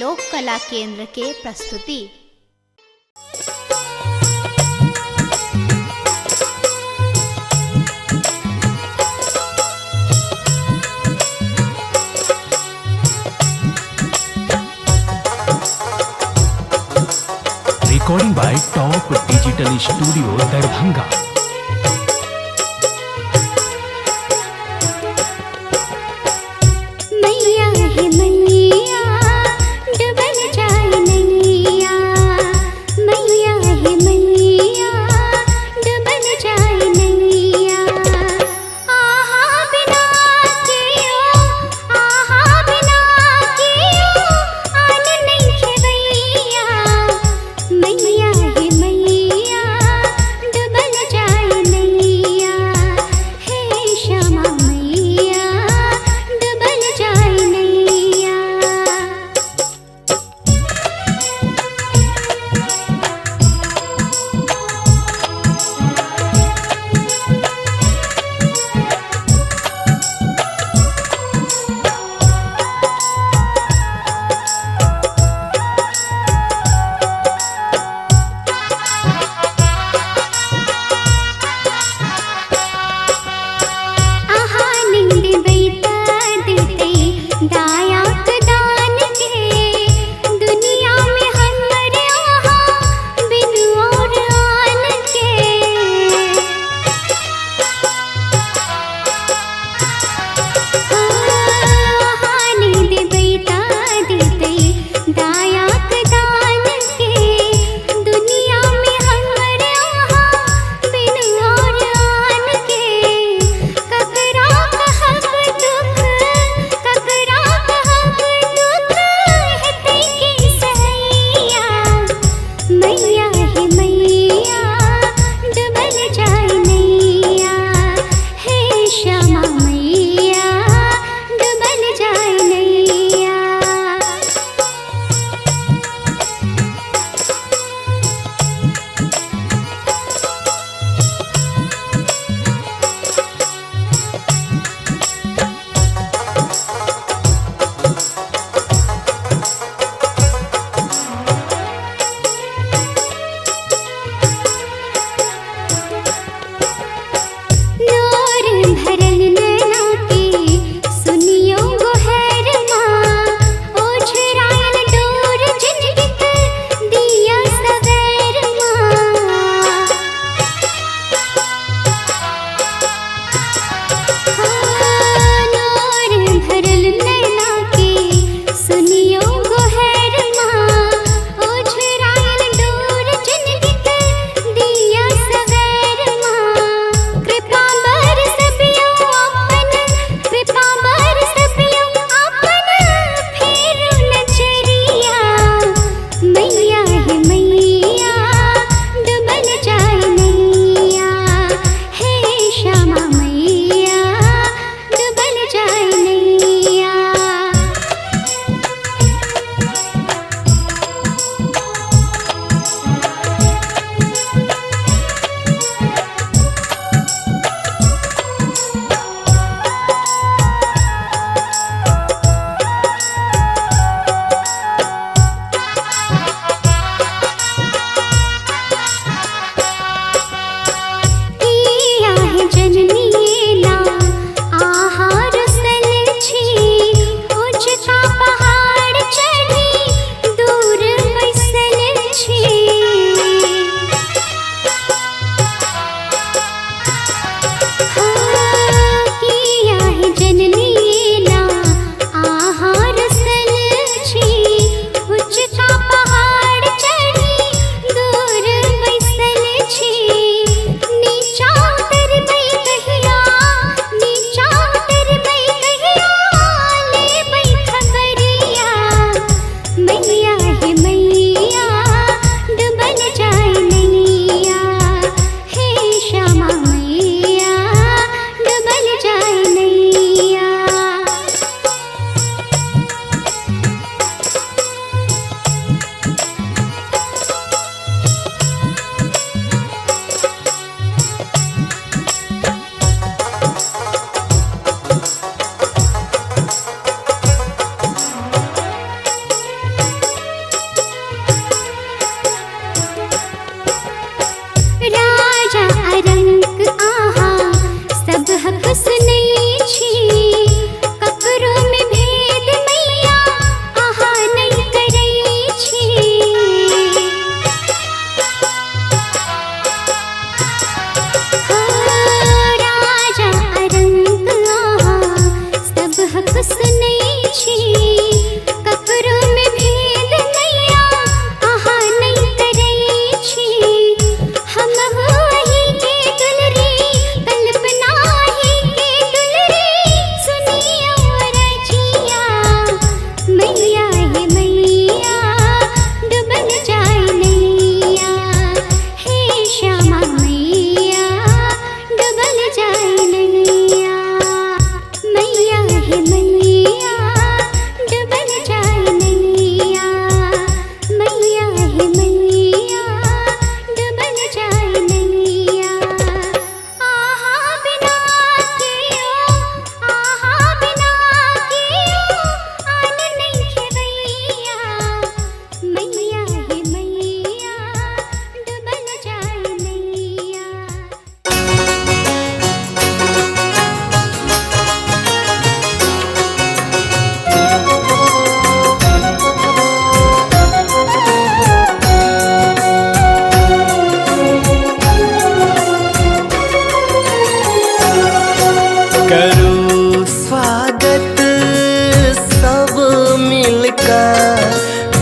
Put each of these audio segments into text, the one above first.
लोक कला केंद्र के प्रस्तुति। Recording by Top Digital Studio, Darbhanga। मैया है मैया डबल जाए नैया, मैया है मैया डबल जाए नैया। आहा बिना कियो, आहा बिना कियो आन नहीं खेवैया। मैया है मैया डबल जाए नैया, हे श्यामा मैया डबल जाए नैया।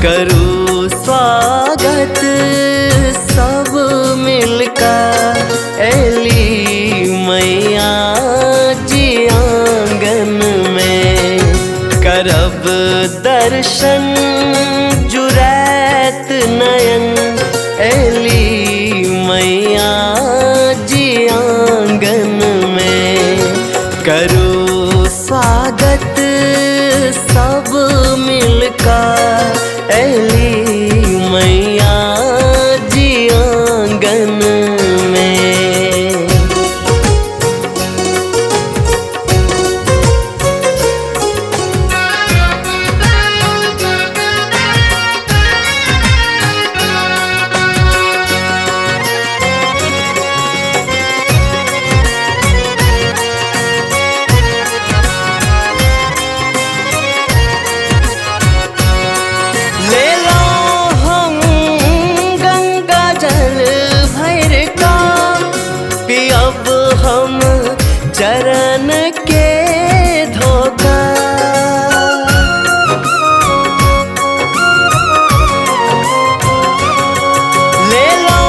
करूँ स्वागत सब मिलकर एली मैया जी आंगन में। करब दर्शन जुरैत नयन एली मैया जी आंगन में। करूँ स्वागत सब मिलकर एली मैया जी आंगन में। चरण के धोखा ले लो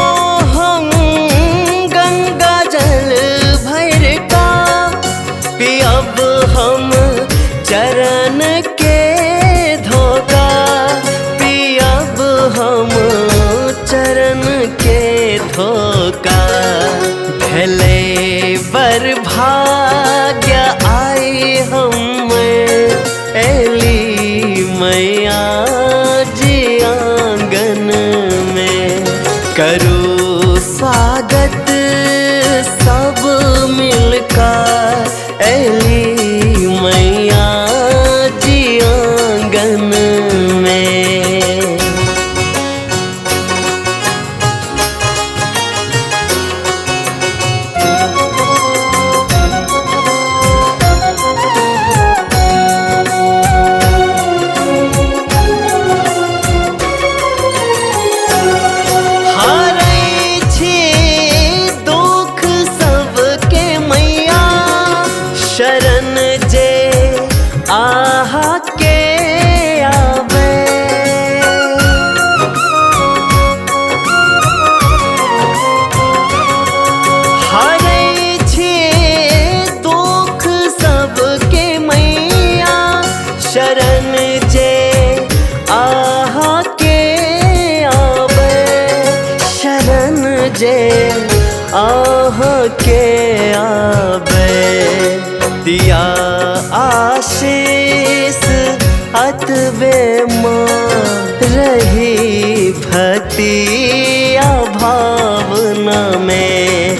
हम गंगा जल भर का पियब हम चरण के धोखा। पियब हम चरण के धोखा। भले बर भाग्य आई हम एली मैया जी आंगन में। करूँ स्वागत सब मिलकर एली मैया जी आंगन में। शरण जे आहा के आवे हरै छी दुख सबके मैया। शरण जे आहा के आवे शरण जे आहा के आवे। दिया आशीष अतबे माँ रही भक्तिया भावना में।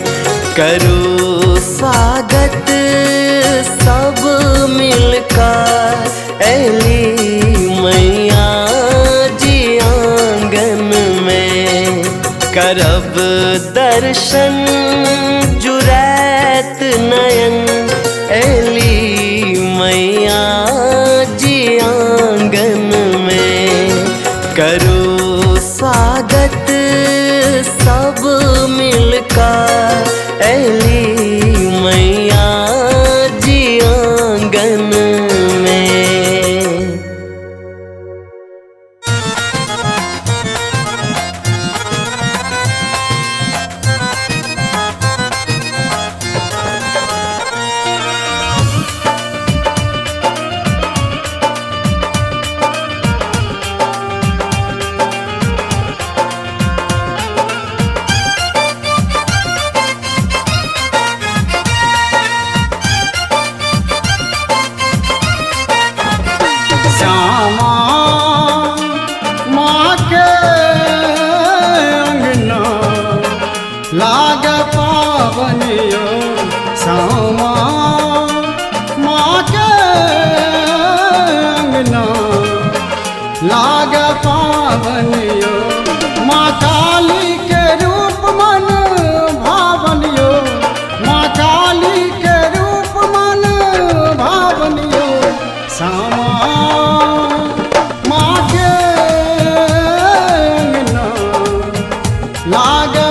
करूँ स्वागत सब मिलकर एली मैया जी आंगन में। करब दर्शन जुरैत नयन एली मैया जी आंगन में। करूँ स्वागत सब मिलकर एली मैया जी आंगन में। लाग पावनियो सामा माँ के अंगना लाग पावनियो। माँ काली के रूप मन भावनियो। माँ काली के रूप मन भावनियो। सामा माँ के अंगना लाग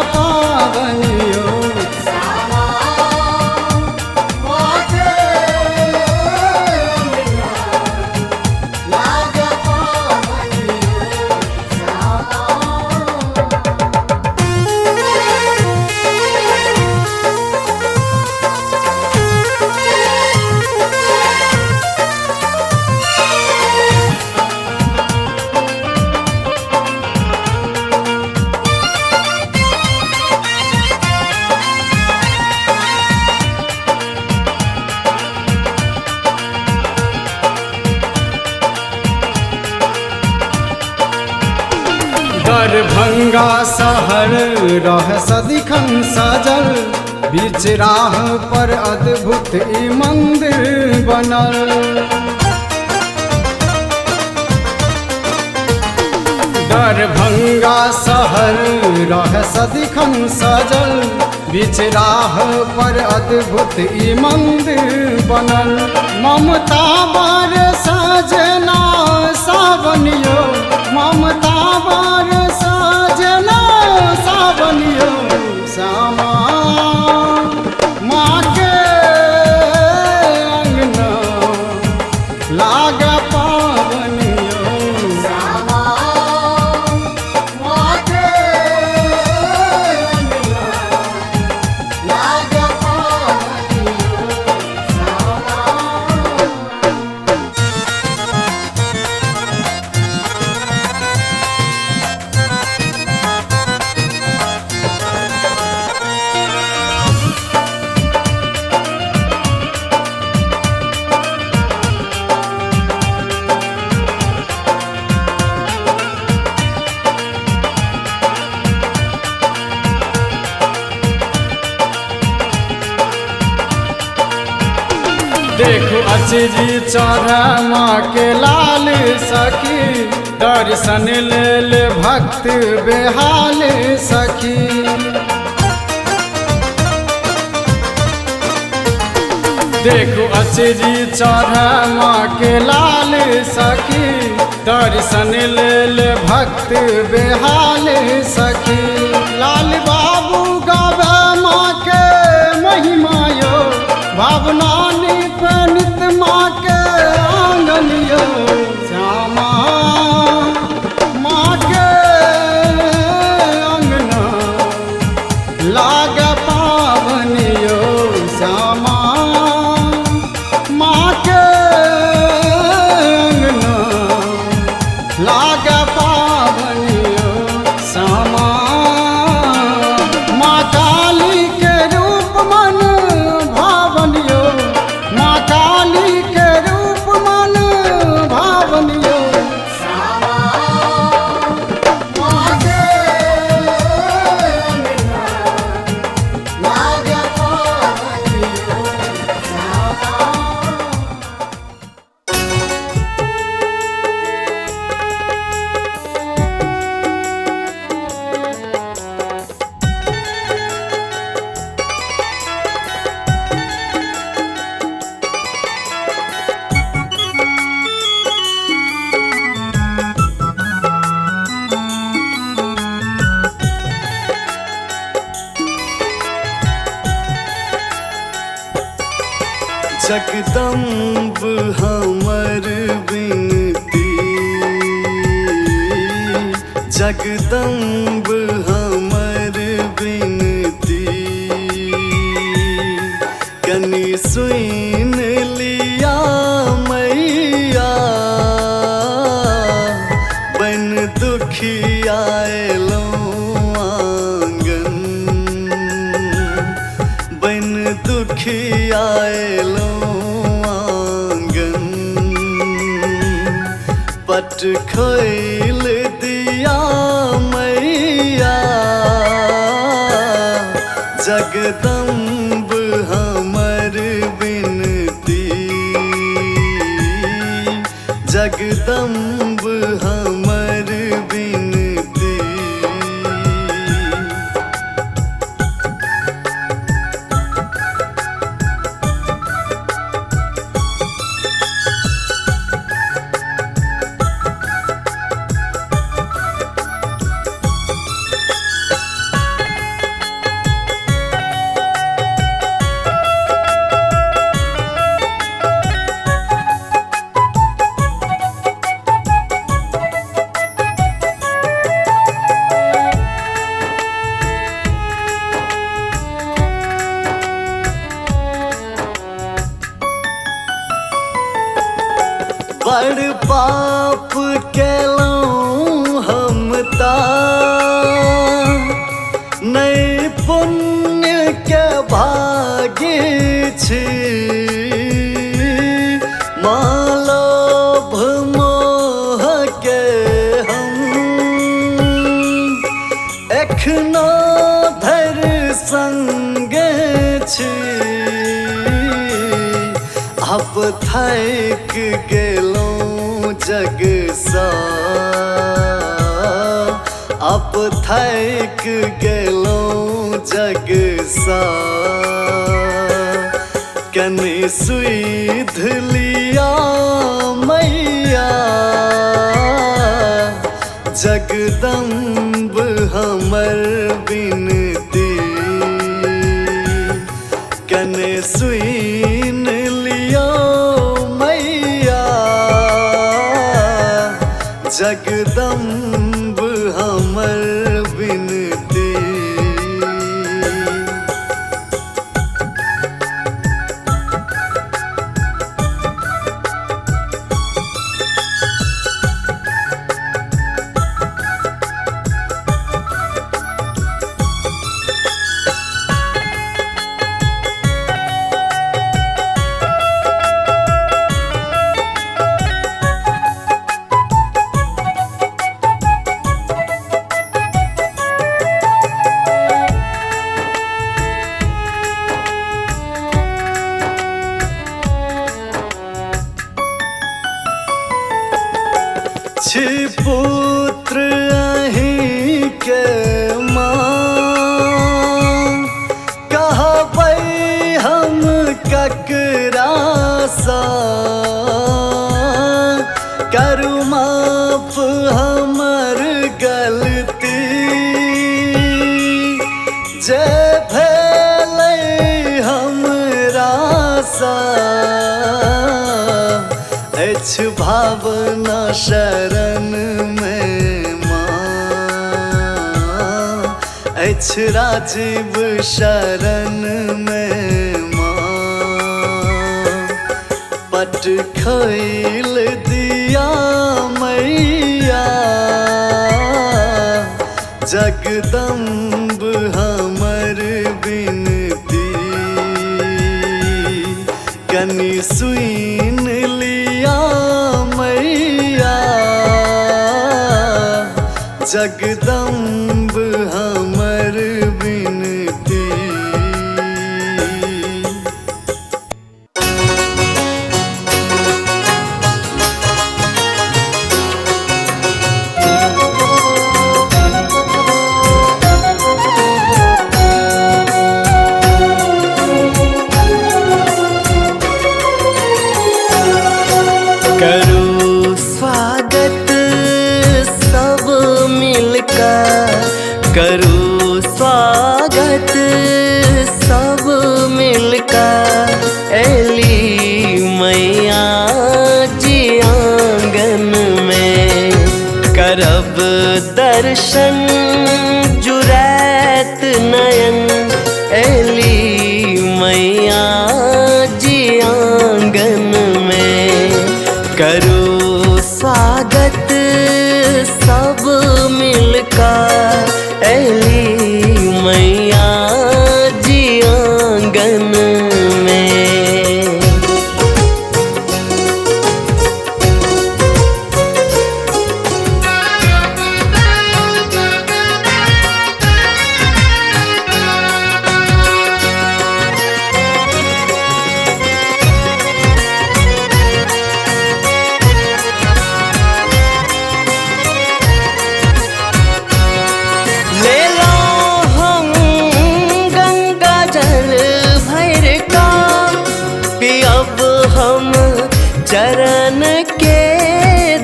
दरभंगा शहर रह सदिखन सजल, बीच राह पर अद्भुत ई मंदिर बनल। दरभंगा शहर रह सदिखन सजल, बीच राह पर अद्भुत ई मंदिर बनल। ममता बर सजना सावनियो, ममता बर सजना सावनियो, श्यामा माँ के अंगना लाग पावनियो, श्यामा माँ के अंगना लाग पावनियो, देखो अचरी चढ़ माँ के लाल सखी, दर्शन ले ले भक्त बेहाल सखी। देखो अचरी चढ़ माँ के लाल सखी, दर्शन ले ले भक्त बेहाल सखी। लाल बाबू गावे माँ के महिमा यो, भावना नित माँ के आंगनियो, श्यामा माँ के अंगना लाग पावनियो, श्यामा माँ के अंगना लाग पावनियो, श्यामा माँ काली के रूप मन भावनियो, माँ काली के रूप मन भावनियो, श्यामा माँ के अंगना लाग पावनियो, श्यामा। जगदम्ब हमर बिनती, जगदम्ब हमर बिनती, कनि सुन लिया मैया, बन दुखिया एलौं आंगन, बन दुखिया एलौं आंगन, पट खोल दिया मैया, जगदम्ब हमर बिनती, जगदम्ब हमर बिनती। एखनो धर संग छी अब थक गेलौं जग सा अब थक गेलौं जग सा कने सुध लिया मैया जगदम्ब हमर बिनती कने सुन लियो मैया जगदम्ब हमर बिनती। छी पुत्र अहीं के माँ कहबै हम ककरा सा करू माफ हमर गलती जे भेलै हमरा सा अछि भावना शरण में माँ अछि राजीव शरण में माँ पट खैल दिया मैया जगदम्ब हमर बिनती कनि सुइन लिया मैया जगदम्ब हमर बिनती। करो स्वागत सब मिलकर करो स्वागत सब मिलकर एली मैया जी आंगन में करब दर्शन जुरैत नयन एली मैया जी आंगन में करो स्वागत सब मिलकर एली मैया जी आंगन में। चरण के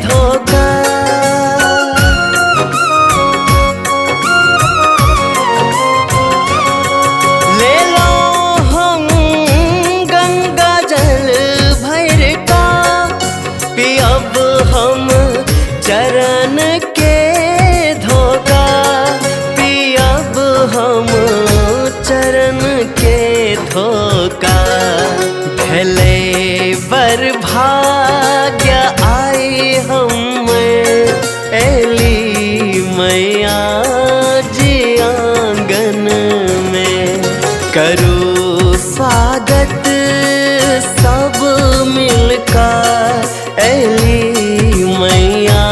धोखा ले लो हम गंगा जल भर का पियब हम चरण के धोखा पियब हम चरण के धोखा भले बर भाग्य आई हम एली मैया जी आंगन में करो स्वागत सब मिलकर एली मैया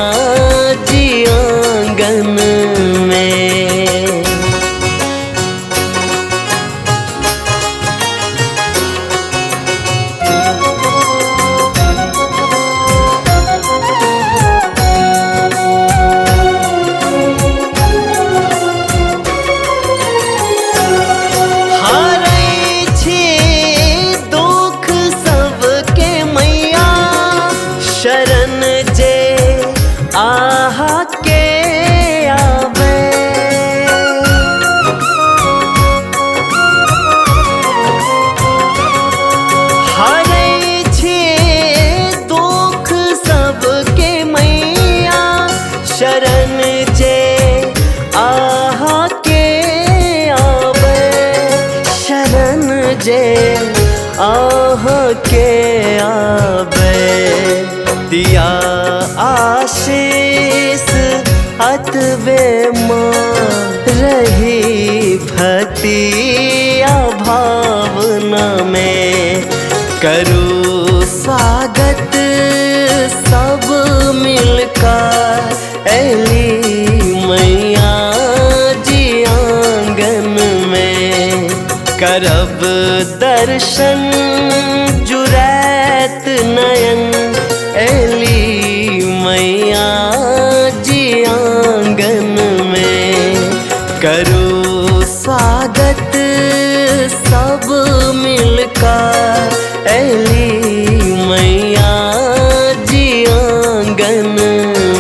आहा के आवे। हरै छे दुख सबके मैया शरण जे आहा के आवे। शरण जे आहा के आवे। दिया आशीष अतबे माँ रही भतिया भावना में। करो स्वागत सब मिलकर ऐली मैया जी आंगन में। करब दर्शन जुरैत नयन ऐली मैया जी आंगन में। करो स्वागत सब मिलकर ऐली मैया जी आंगन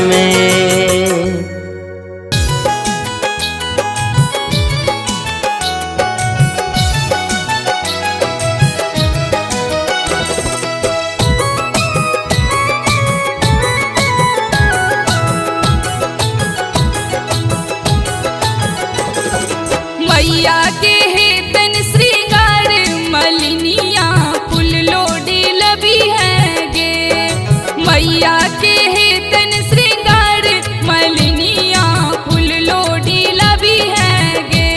में। मैया के हेतन श्रृंगार मलिनिया फूल लोडी लबी है गे। मैया के हेतन श्रृंगार मलिनिया फूल लोडी लबी है गे।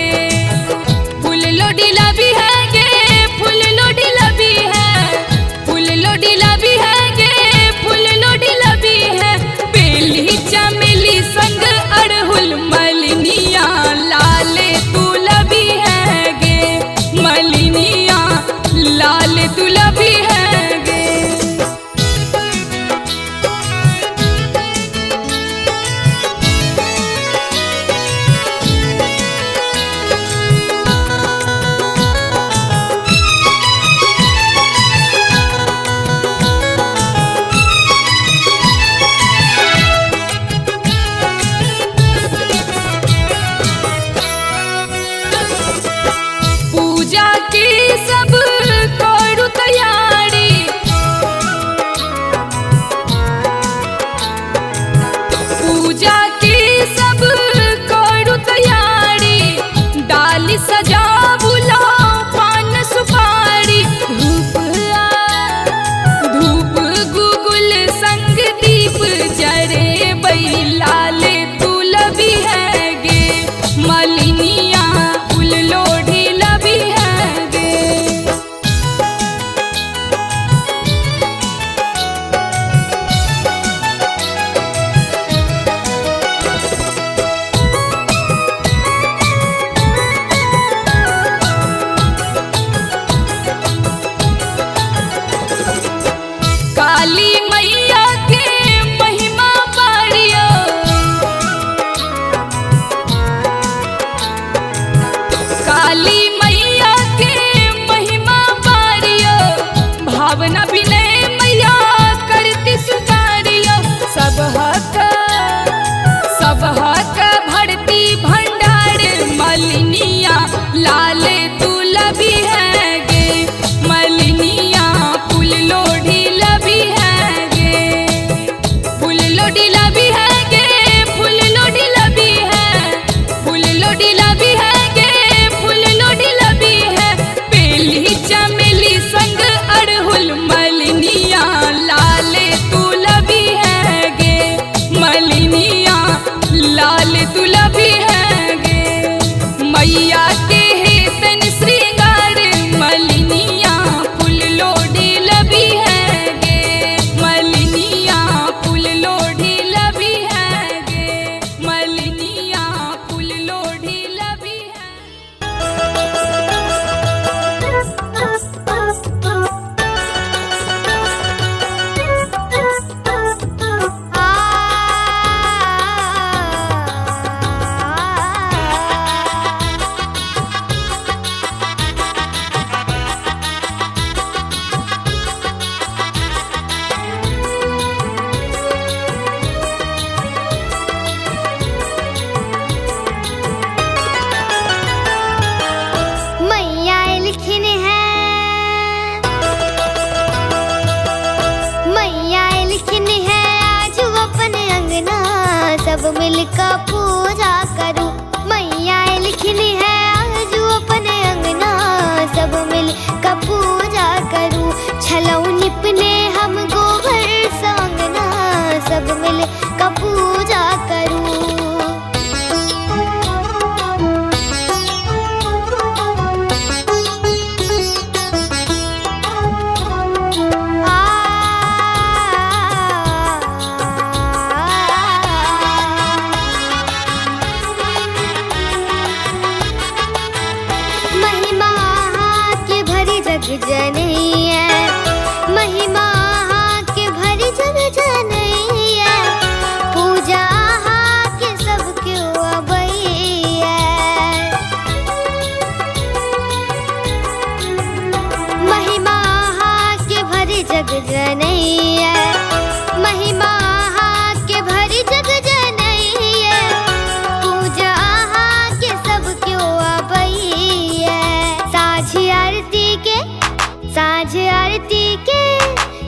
फूल लोडी लबी है गे। फूल लोडी लबी है। फूल लोडी लबी है गे। फूल लोडी लबी है। बेली चमेली संग अड़हुल मलिनिया लाल तुलबी है गे। मलिनिया लाल तुलबी है गे। पूजा की सब करू तैयारी। पूजा की सब करू तैयारी। डाली सजावुला पान सुपारी। धूप गुगुल संग दीप जरे बैलाल तुलबी है गे। मलिनिया फूल लोढ़ी लबी है गे। काली मैया के महिमा बारियो। काली मैया के महिमा बारियो। भावना विनय मैया करती सुकारियो। सब हक भरती भंडार मलिनिया लाल तुलबी है गे। मलिनिया फूल लोढ़ी लबी है गे। फूल लोढ़ी लबी है गे। फूल लोढ़ी लबी है। फूल लोढ़ी लबी है गे। फूल लोढ़ी लबी है। बेली चमेली संग अड़हुल मलिनिया लाल तुलबी है गे। मलिनिया लाल तुलबी है गे। मैया के हेत सब मिलकर पूजा करूं। मैया लिखनी है आजू अपने अंगना, सब मिलकर पूजा करूं। छलऊ निपने हम गोबर संगना, सब मिलकर पूजा करूं। महिमा के भरी जग जनैया, महिमा के भरी जग जनैया, पूजा के सब क्यों अबैया। महिमा के भरी जग जनैया, महिमा के भरी जग जनैया, पूजा के सब क्यों अबैया। साझ आरती के साझ आरती के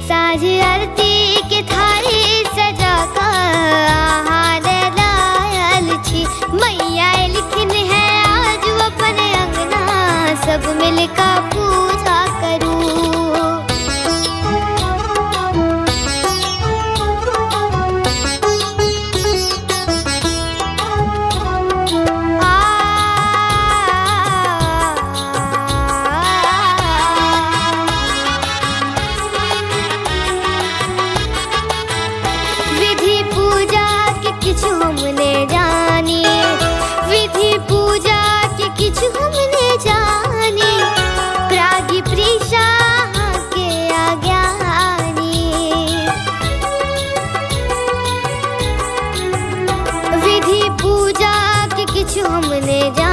साझ आरती के थारी सजा कर लायल छी। मैया लिखन है आज अपने अंगना, सब मिलकर पूजा करूं। विधि पूजा के किछु हमने जानी, विधि पूजा के किछु हमने जानी, प्रागी प्रीषा के आज्ञानी। विधि पूजा के किछु हमने जानी,